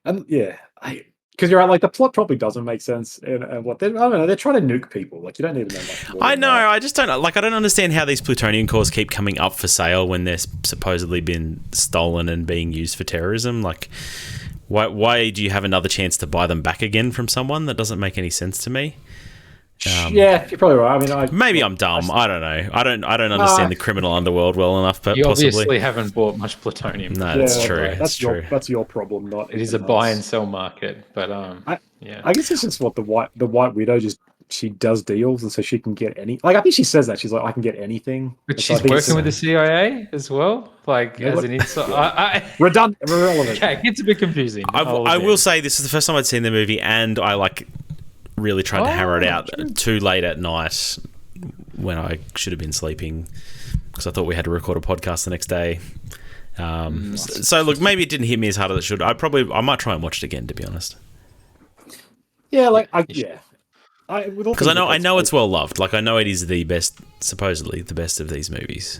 And because you're right, like the plot probably doesn't make sense, and what I don't know, they're trying to nuke people. Like, you don't need to know much more. I know. I just don't like. I don't understand how these plutonium cores keep coming up for sale when they're supposedly been stolen and being used for terrorism. Like, why do you have another chance to buy them back again from someone? That doesn't make any sense to me. Yeah, you're probably right. I mean, maybe I'm dumb. I don't know. I don't understand the criminal underworld well enough. But you possibly obviously haven't bought much plutonium. No, that's true. Right. That's true. That's your problem. Not it is a buy and sell market. But I guess it's just what the White Widow she does deals, and so she can get any. Like, I think she says that she's like, I can get anything. But she's working with the CIA as well, like as an inside. Redundant, irrelevant. Okay, it's a bit confusing. I will say this is the first time I'd seen the movie, and I really tried to hammer it out too late at night when I should have been sleeping because I thought we had to record a podcast the next day. So look, maybe it didn't hit me as hard as it should. I might try and watch it again, to be honest. Yeah, because I know it's well loved. Like, I know it is the best, supposedly the best of these movies.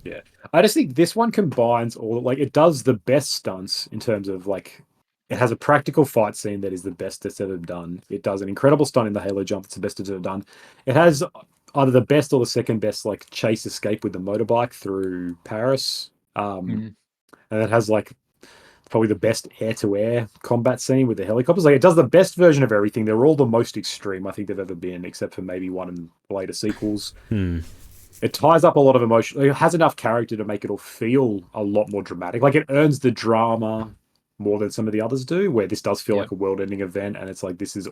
Yeah, I just think this one combines it does the best stunts in terms of it has a practical fight scene that is the best it's ever done. It does an incredible stunt in the Halo jump that's the best it's ever done. It has either the best or the second best chase escape with the motorbike through Paris. And it has probably the best air-to-air combat scene with the helicopters. Like, it does the best version of everything. They're all the most extreme I think they've ever been, except for maybe one in later sequels. It ties up a lot of emotion. It has enough character to make it all feel a lot more dramatic. Like, it earns the drama more than some of the others do, where this does feel like a world-ending event, and it's like this is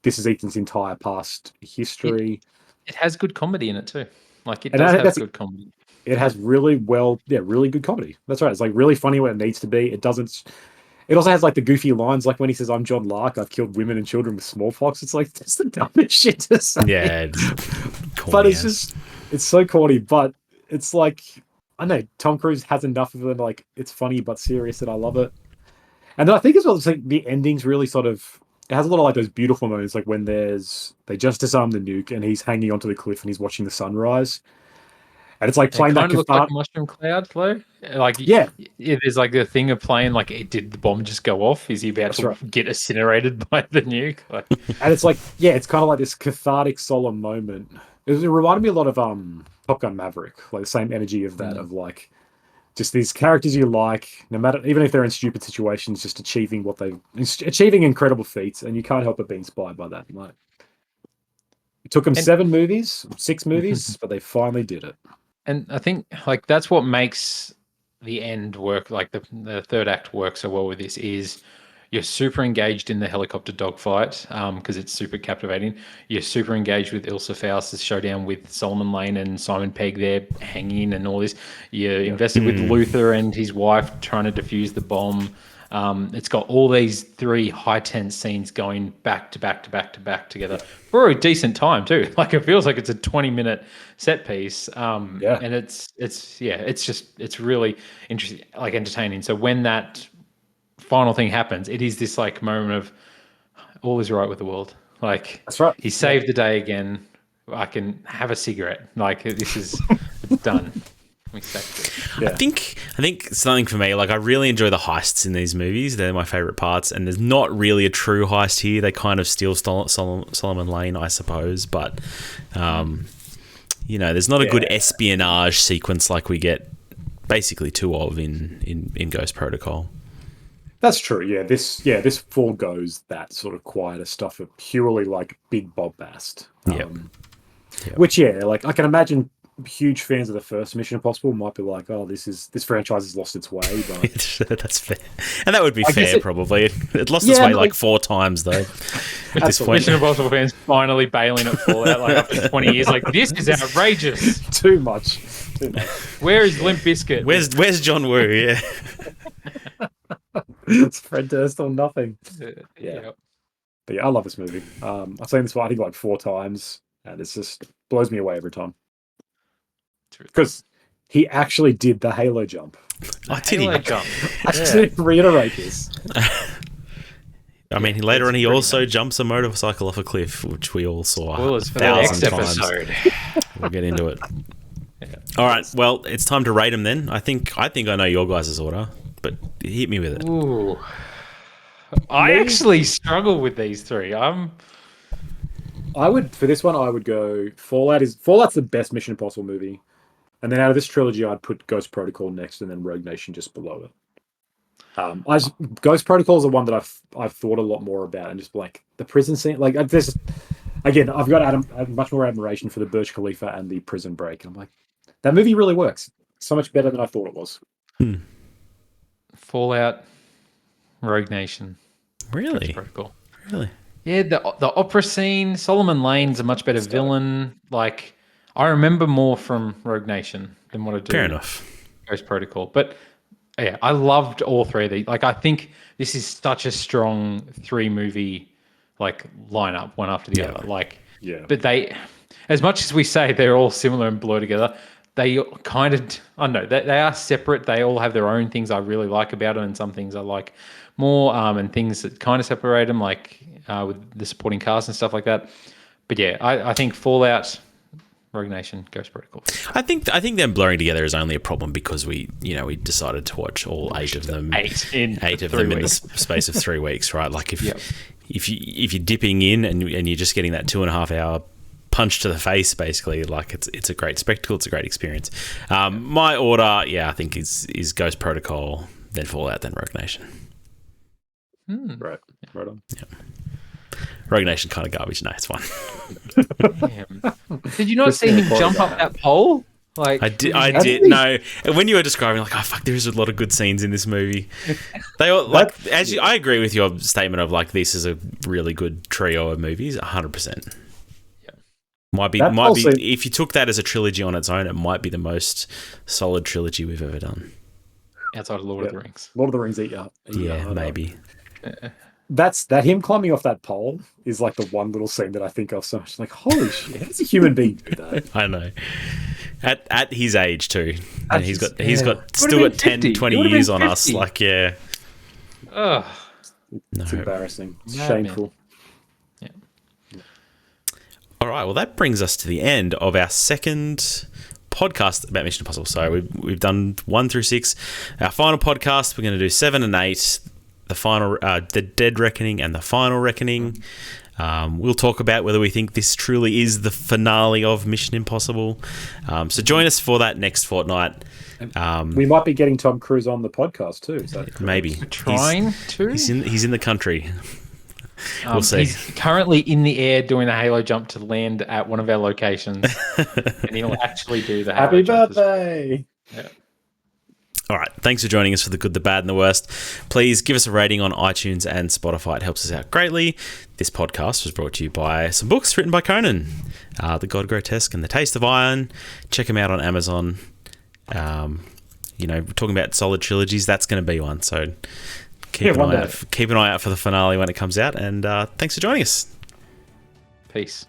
Ethan's entire past history. It has good comedy in it too. Like, it does have good comedy. It has really good comedy. That's right. It's like really funny when it needs to be. It doesn't. It also has like the goofy lines, like when he says, "I'm John Lark. I've killed women and children with smallpox." It's like, that's the dumbest shit to say. Yeah, but it's so corny. But it's like, I don't know, Tom Cruise has enough of it. Like, it's funny but serious, and I love it. And then I think as well, it's like the ending's really sort of. It has a lot of like those beautiful moments, like when they just disarm the nuke and he's hanging onto the cliff and he's watching the sunrise. And it's like playing that looks like Mushroom Cloud, though. Like, there's like the thing of playing like, did the bomb just go off? Is he about to get incinerated by the nuke? Like, and it's like, it's kind of like this cathartic, solemn moment. It reminded me a lot of Top Gun Maverick, like the same energy of that, of like just these characters you like, no matter, even if they're in stupid situations, just achieving incredible feats, and you can't help but be inspired by that. Like, it took them 6 movies, but they finally did it. And I think like that's what makes the end work, like the third act work so well with this, is you're super engaged in the helicopter dogfight because it's super captivating. You're super engaged with Ilsa Faust's showdown with Solomon Lane and Simon Pegg there hanging and all this. You're invested with Luther and his wife trying to defuse the bomb. It's got all these 3 high tense scenes going back to back to back to back together for a decent time too. Like, it feels like it's a 20-minute set piece. And it's really interesting, like entertaining. So when that final thing happens, it is this like moment of all is right with the world. Like, that's right. He saved the day again. I can have a cigarette. Like, this is done. I think something for me, like, I really enjoy the heists in these movies. They're my favorite parts, and there's not really a true heist here. They kind of steal Solomon Lane, I suppose, but there's not a good espionage sequence like we get basically 2 of in Ghost Protocol. That's true. Yeah, this foregoes that sort of quieter stuff of purely like big bombast. Which like I can imagine huge fans of the first Mission Impossible might be like, "Oh, this franchise has lost its way." But that's fair, and that would be fair. Probably it lost its way like 4 times though. At this point, Mission Impossible fans finally bailing at Fallout like after 20 years. Like, this is outrageous. Too much. Where is Limp Bizkit? Where's John Woo? Yeah. It's Fred Durst or nothing. Yeah. But yeah, I love this movie. I've seen this one, I think, like 4 times, and it just blows me away every time. Because he actually did the Halo jump. I didn't reiterate this. I mean, later on, he also jumps a motorcycle off a cliff, which we all saw 1,000 times. We'll get into it. All right. Well, it's time to rate them then. I think I know your guys' order, but hit me with it. Ooh. I actually struggle with these 3. For this one, I would go Fallout's the best Mission Impossible movie. And then out of this trilogy, I'd put Ghost Protocol next, and then Rogue Nation just below it. Ghost Protocol is the one that I've thought a lot more about, and just like the prison scene. Like, I've got much more admiration for the Burj Khalifa and the prison break. And I'm like, that movie really works so much better than I thought it was. Fallout, Rogue Nation, really, Ghost Protocol, really. Yeah, the opera scene. Solomon Lane's a much better villain. Like, I remember more from Rogue Nation than what I do. Fair enough. Ghost Protocol, but yeah, I loved all 3 of these. Like, I think this is such a strong 3 movie like lineup, one after the other. Like, but they, as much as we say they're all similar and blur together, they kind of, I don't know, they are separate. They all have their own things I really like about them, and some things I like more, and things that kind of separate them, like with the supporting cast and stuff like that. But yeah, I think Fallout, Rogue Nation, Ghost Protocol. I think them blurring together is only a problem because we decided to watch all 8 of them. 8 in the space of 3 weeks, right? Like, if you're dipping in and you're just getting that 2.5 hour punch to the face, basically, like, it's a great spectacle, it's a great experience. My order, I think is Ghost Protocol, then Fallout, then Rogue Nation. Right on. Rogue Nation kind of garbage. No, it's fine. Damn. Did you not see him jump up that pole? Like I did. No, when you were describing, like, oh fuck, there is a lot of good scenes in this movie. They all like, I agree with your statement of like, this is a really good trio of movies. 100%. Might be. If you took that as a trilogy on its own, it might be the most solid trilogy we've ever done. Outside of Lord of the Rings. Lord of the Rings eat you up. Yeah, maybe. That's him climbing off that pole is like the one little scene that I think of so much. Like, holy shit, how does a human being do that? I know. At his age too. And he's got Still got 10, 20 years on us. Like, yeah. Ugh. It's embarrassing. It's Yeah, shameful. Yeah. All right. Well, that brings us to the end of our second podcast about Mission Impossible. So we've done 1 through 6. Our final podcast, we're going to do 7 and 8. The final, the Dead Reckoning and the Final Reckoning. We'll talk about whether we think this truly is the finale of Mission Impossible. So join us for that next fortnight. We might be getting Tom Cruise on the podcast too. Is that correct? Maybe. Trying to. He's in the country. We'll see. He's currently in the air doing the Halo jump to land at one of our locations, and he'll actually do the Halo Happy jump. birthday! Yeah. All right. Thanks for joining us for the good, the bad, and the worst. Please give us a rating on iTunes and Spotify. It helps us out greatly. This podcast was brought to you by some books written by Conan, The God Grotesque and The Taste of Iron. Check them out on Amazon. We're talking about solid trilogies. That's going to be one. So keep an eye out for the finale when it comes out. And thanks for joining us. Peace.